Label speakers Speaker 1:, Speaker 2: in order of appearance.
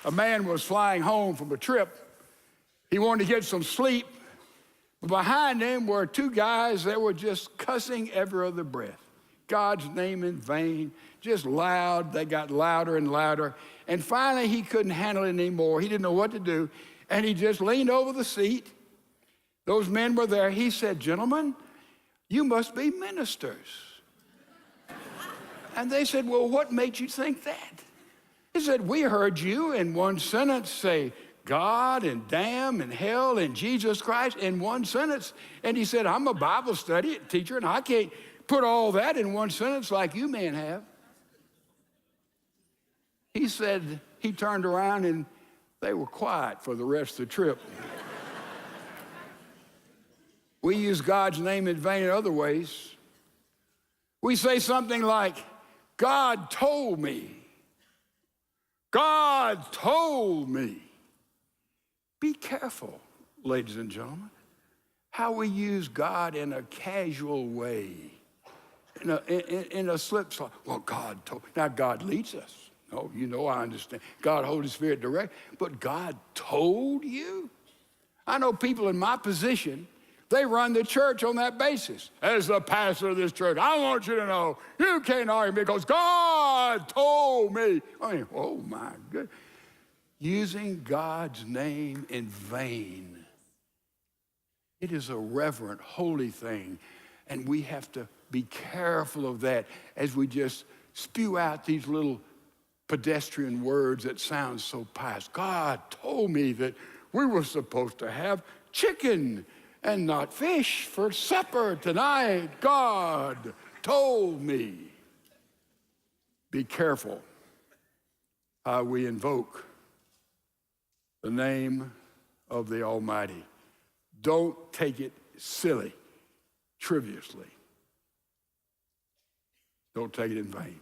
Speaker 1: A man was flying home from a trip. He wanted to get some sleep. But behind him were two guys that were just cussing every other breath. God's name in vain, just loud. They got louder and louder. And finally, he couldn't handle it anymore. He didn't know what to do. And he just leaned over the seat. Those men were there. He said, "Gentlemen, you must be ministers." And they said, "Well, what made you think that?" He said, "We heard you in one sentence say God and damn and hell and Jesus Christ in one sentence." And he said, "I'm a Bible study teacher, and I can't put all that in one sentence like you men have." He said he turned around and they were quiet for the rest of the trip. We use God's name in vain in other ways. We say something like, "God told me. God told me." Be careful, ladies and gentlemen, how we use God in a casual way, in a slip slide. Well, God told. Now, God leads us. No, you know, I understand. God, Holy Spirit, direct. But God told you? I know people in my position, they run the church on that basis. As the pastor of this church, I want you to know, you can't argue because God told me. I mean, oh my goodness. Using God's name in vain. It is a reverent, holy thing, and we have to be careful of that as we just spew out these little pedestrian words that sound so pious. God told me that we were supposed to have chicken and not fish for supper tonight. God told me. Be careful how we invoke the name of the Almighty. Don't take it silly, triviously. Don't take it in vain.